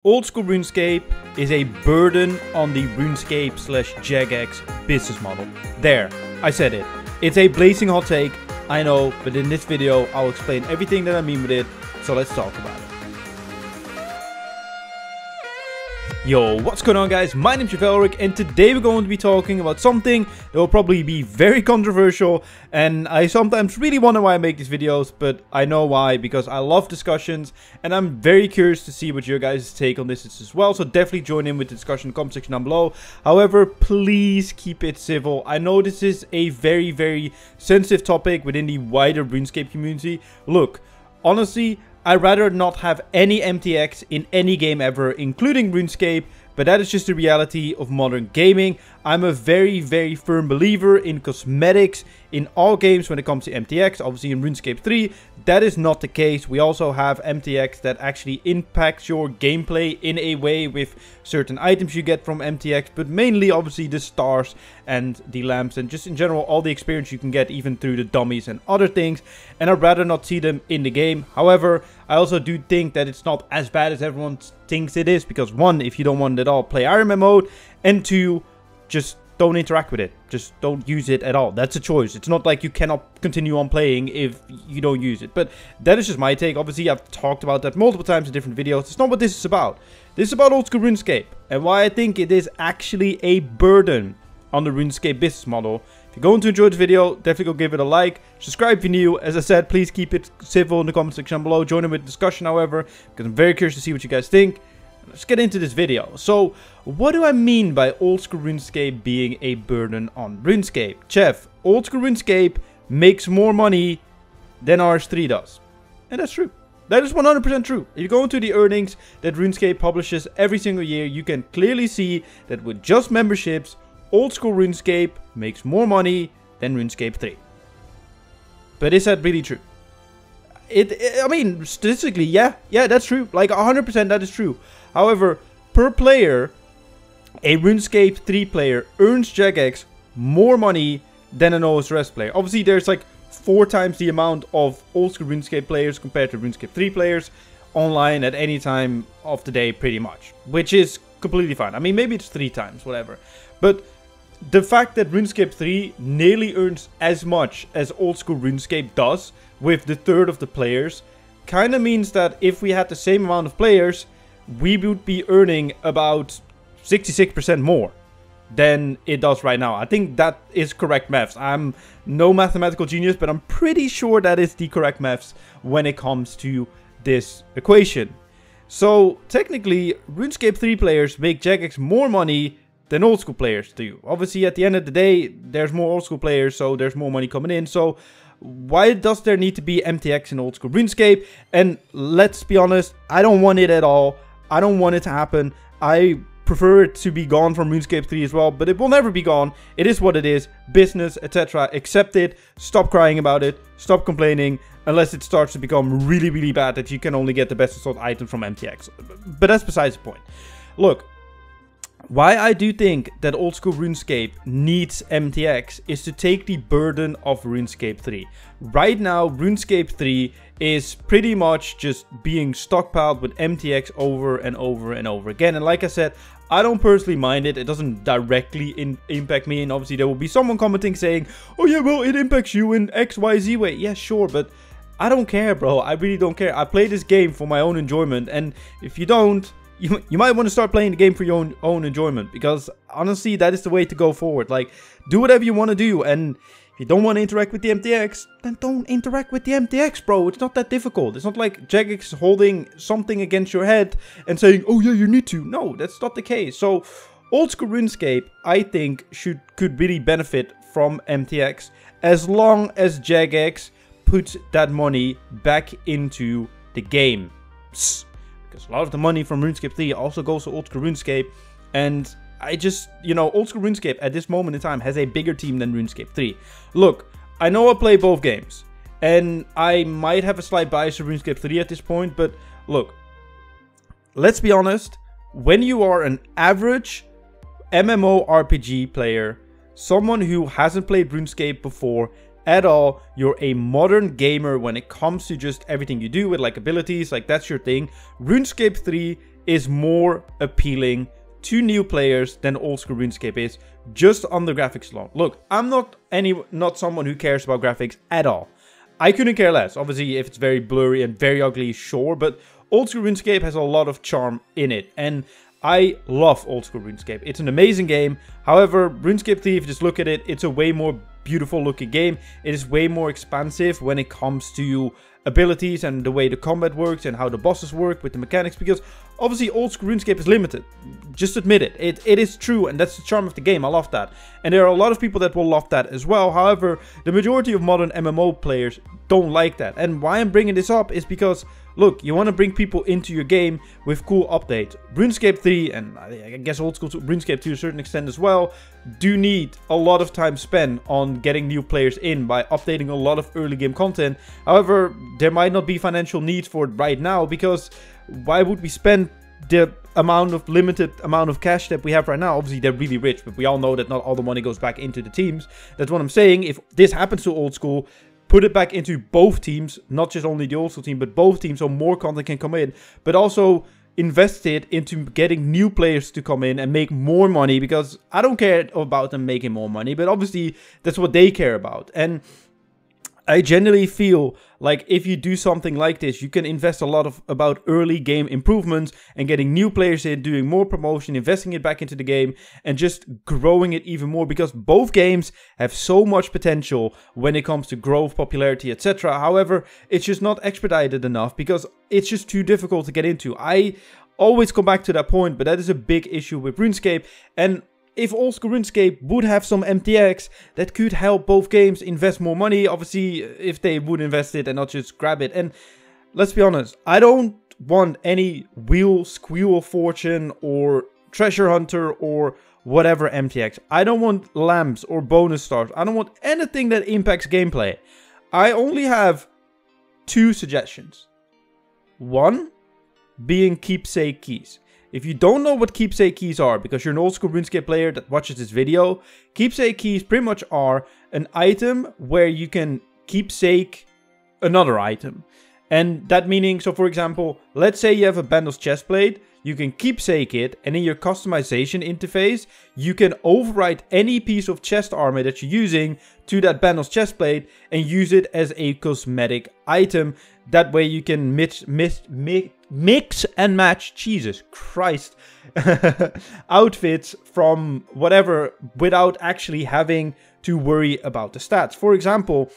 Oldschool Runescape is a burden on the RuneScape/jagex business model. There, I said it. It's a blazing hot take, I know, but in this video I'll explain everything that I mean with it, so let's talk about it. Yo, what's going on guys? My name's Valric and today we're going to be talking about something that will probably be very controversial, and I sometimes really wonder why I make these videos, but I know why, because I love discussions and I'm very curious to see what your guys' take on this is as well, so definitely join in with the discussion in the comment section down below. However, please keep it civil. I know this is a very sensitive topic within the wider RuneScape community. Look, honestly, I'd rather not have any MTX in any game ever, including RuneScape, but that is just the reality of modern gaming. I'm a very firm believer in cosmetics in all games when it comes to MTX. Obviously in RuneScape 3, that is not the case. We also have MTX that actually impacts your gameplay in a way with certain items you get from MTX, but mainly obviously the stars and the lamps and just in general all the experience you can get even through the dummies and other things, and I'd rather not see them in the game. However, I also do think that it's not as bad as everyone thinks it is, because one, if you don't want it at all, play Iron Man mode, and two, just don't interact with it. Just don't use it at all. That's a choice. It's not like you cannot continue on playing if you don't use it. But that is just my take. Obviously, I've talked about that multiple times in different videos. It's not what this is about. This is about Oldschool Runescape and why I think it is actually a burden on the RuneScape business model. If you're going to enjoy this video, definitely go give it a like. Subscribe if you're new. As I said, please keep it civil in the comment section below. Join in with the discussion, however, because I'm very curious to see what you guys think. Let's get into this video. So, what do I mean by Oldschool Runescape being a burden on RuneScape? Chef, Oldschool Runescape makes more money than RS3 does. And that's true. That is 100% true. If you go into the earnings that RuneScape publishes every single year, you can clearly see that with just memberships, Oldschool Runescape makes more money than RuneScape 3. But is that really true? I mean, statistically, yeah, that's true. Like 100% that is true. However, per player, a RuneScape 3 player earns jagex more money than an osrs player. Obviously, there's like 4 times the amount of Oldschool Runescape players compared to RuneScape 3 players online at any time of the day, pretty much. Which is completely fine. I mean, maybe it's 3 times, whatever. But the fact that RuneScape 3 nearly earns as much as Oldschool Runescape does with the third of the players kind of means that if we had the same amount of players, we would be earning about 66% more than it does right now. I think that is correct maths. I'm no mathematical genius, but I'm pretty sure that is the correct maths when it comes to this equation. So technically, RuneScape 3 players make jagex more money than old school players do. Obviously, at the end of the day, there's more old school players, so there's more money coming in. So why does there need to be MTX in old school RuneScape? And let's be honest, I don't want it at all. I don't want it to happen. I prefer it to be gone from RuneScape 3 as well, but it will never be gone. It is what it is. Business, etc. Accept it. Stop crying about it. Stop complaining. Unless it starts to become really bad that you can only get the best assault item from MTX. But that's besides the point. Look, why I do think that Oldschool Runescape needs MTX is to take the burden of RuneScape 3. Right now, RuneScape 3 is pretty much just being stockpiled with MTX over and over again. And like I said, I don't personally mind it. It doesn't directly impact me. And obviously there will be someone commenting saying, oh yeah, well, it impacts you in XYZ way. Yeah, sure, but I don't care, bro. I really don't care. I play this game for my own enjoyment. And if you don't, you might want to start playing the game for your own enjoyment, because honestly, that is the way to go forward. Like, do whatever you want to do, and if you don't want to interact with the MTX, then don't interact with the MTX, bro. It's not that difficult. It's not like jagex holding something against your head and saying, oh yeah, you need to. No, that's not the case. So, Oldschool Runescape, I think, could really benefit from MTX as long as jagex puts that money back into the game. Because a lot of the money from RuneScape 3 also goes to Oldschool Runescape, and I just, you know, Oldschool Runescape at this moment in time has a bigger team than RuneScape 3. Look, I know I play both games, and I might have a slight bias to RuneScape 3 at this point, but look, let's be honest, when you are an average MMORPG player, someone who hasn't played RuneScape before at all, you're a modern gamer when it comes to just everything you do with like abilities, like that's your thing. RuneScape 3 is more appealing to new players than Oldschool Runescape is, just on the graphics alone. Look, I'm not someone who cares about graphics at all. I couldn't care less. Obviously, if it's very blurry and very ugly, sure, but Oldschool Runescape has a lot of charm in it, and I love Oldschool Runescape. It's an amazing game. However, RuneScape 3, if you just look at it, it's a way more beautiful looking game. It is way more expansive when it comes to abilities and the way the combat works and how the bosses work with the mechanics, because obviously Oldschool Runescape is limited. Just admit it. It is true, and that's the charm of the game. I love that. And there are a lot of people that will love that as well. However, the majority of modern MMO players don't like that. And why I'm bringing this up is because, look, you want to bring people into your game with cool updates. RuneScape 3, and I guess Oldschool RuneScape to a certain extent as well, do need a lot of time spent on getting new players in by updating a lot of early game content. However, there might not be financial needs for it right now, because why would we spend the limited amount of cash that we have right now? Obviously, they're really rich, but we all know that not all the money goes back into the teams. That's what I'm saying. If this happens to Oldschool, put it back into both teams, not just only the Oldschool team, but both teams, so more content can come in, but also invest it into getting new players to come in and make more money, because I don't care about them making more money, but obviously that's what they care about. And I generally feel like if you do something like this, you can invest a lot about early game improvements and getting new players in, doing more promotion, investing it back into the game, and just growing it even more, because both games have so much potential when it comes to growth, popularity, etc. However, it's just not expedited enough because it's just too difficult to get into. I always come back to that point, but that is a big issue with RuneScape. And if Oldschool RuneScape would have some MTX, that could help both games invest more money. Obviously, if they would invest it and not just grab it. And let's be honest, I don't want any Wheel Squeal of Fortune or Treasure Hunter or whatever MTX. I don't want lamps or bonus stars. I don't want anything that impacts gameplay. I only have two suggestions. One being keepsake keys. If you don't know what keepsake keys are, because you're an Oldschool RuneScape player that watches this video, keepsake keys pretty much are an item where you can keepsake another item. And that meaning, so for example, let's say you have a Bandos chestplate, you can keepsake it, and in your customization interface, you can overwrite any piece of chest armor that you're using to that Bandos chestplate and use it as a cosmetic item. That way you can mix and match, Jesus Christ, outfits from whatever without actually having to worry about the stats. For example,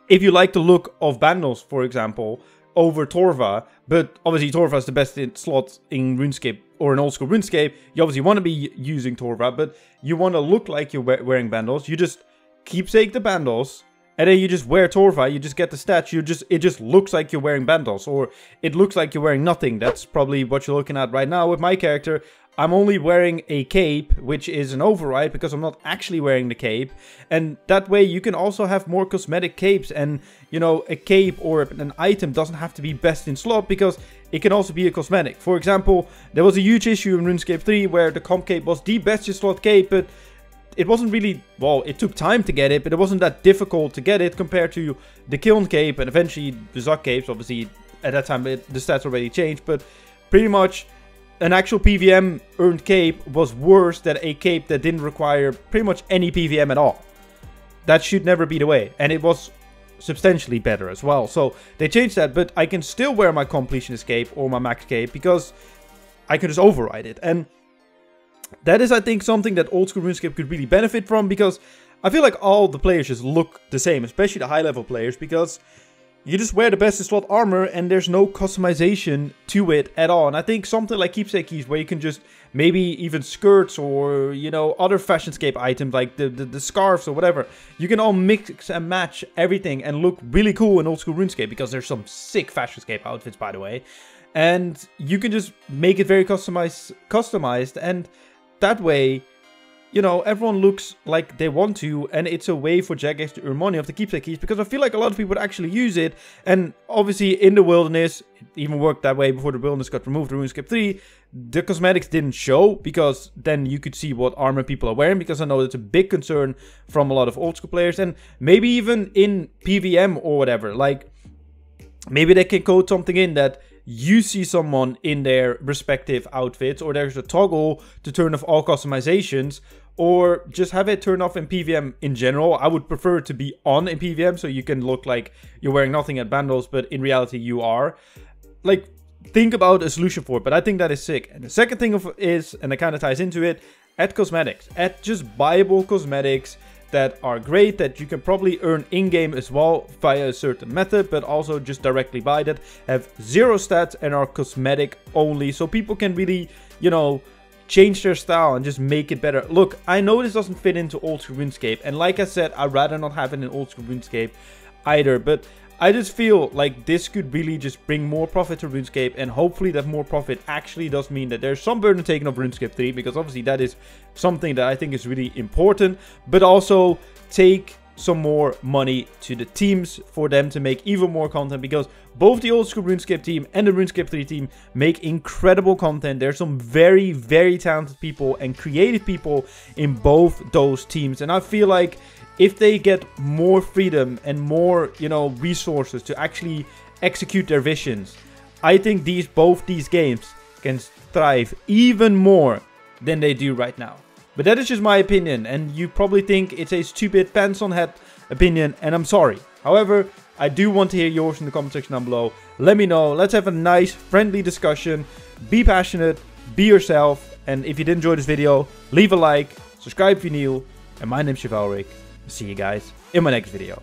if you like the look of Bandos, for example, over Torva, but obviously Torva is the best slot in RuneScape or in Oldschool RuneScape, you obviously want to be using Torva, but you want to look like you're wearing Bandos, you just keepsake the Bandos, and then you just wear Torva, you just get the stats, it just looks like you're wearing Bandos, or it looks like you're wearing nothing. That's probably what you're looking at right now with my character. I'm only wearing a cape, which is an override because I'm not actually wearing the cape. And that way you can also have more cosmetic capes, and you know, a cape or an item doesn't have to be best in slot because it can also be a cosmetic. For example, there was a huge issue in RuneScape 3 where the comp cape was the best in slot cape, but it wasn't really, well, it took time to get it, but it wasn't that difficult to get it compared to the Kiln cape and eventually the Zuck capes. Obviously, at that time, the stats already changed, but pretty much an actual PVM earned cape was worse than a cape that didn't require pretty much any PVM at all. That should never be the way, and it was substantially better as well. So they changed that, but I can still wear my completionist cape or my max cape because I can just override it. And that is, I think, something that Oldschool RuneScape could really benefit from, because I feel like all the players just look the same, especially the high-level players, because you just wear the best in slot armor and there's no customization to it at all. And I think something like keepsake keys, where you can just maybe even skirts or, you know, other fashionscape items like the scarves or whatever, you can all mix and match everything and look really cool in Oldschool RuneScape, because there's some sick fashionscape outfits, by the way. And you can just make it very customized, and that way, you know, everyone looks like they want to, and it's a way for Jagex to earn money off the keepsake keys, because I feel like a lot of people would actually use it. And obviously in the wilderness, it even worked that way before the wilderness got removed in RuneScape 3, the cosmetics didn't show, because then you could see what armor people are wearing, because I know that's a big concern from a lot of old school players. And maybe even in PVM or whatever, like maybe they can code something in that you see someone in their respective outfits, or there's a toggle to turn off all customizations, or just have it turn off in PVM in general. I would prefer it to be on in PVM so you can look like you're wearing nothing at Bandos, but in reality you are. Like, think about a solution for it, but I think that is sick. And the second thing is, and it kind of ties into it, add cosmetics. Add just buyable cosmetics that are great, that you can probably earn in-game as well via a certain method, but also just directly buy that, have 0 stats and are cosmetic only, so people can really, you know, change their style and just make it better. Look, I know this doesn't fit into Oldschool Runescape, and like I said, I'd rather not have it in Oldschool Runescape either, but I just feel like this could really just bring more profit to RuneScape, and hopefully that more profit actually does mean that there's some burden taken off RuneScape 3, because obviously that is something that I think is really important, but also take some more money to the teams for them to make even more content, because both the Oldschool RuneScape team and the RuneScape 3 team make incredible content. There's some very, very talented people and creative people in both those teams, and I feel like if they get more freedom and more, you know, resources to actually execute their visions, I think both these games can thrive even more than they do right now. But that is just my opinion, and you probably think it's a stupid pants on head opinion, and I'm sorry. However, I do want to hear yours in the comment section down below. Let me know. Let's have a nice, friendly discussion. Be passionate, be yourself, and if you did enjoy this video, leave a like, subscribe if you're new, and my name's Chivalric. See you guys in my next video.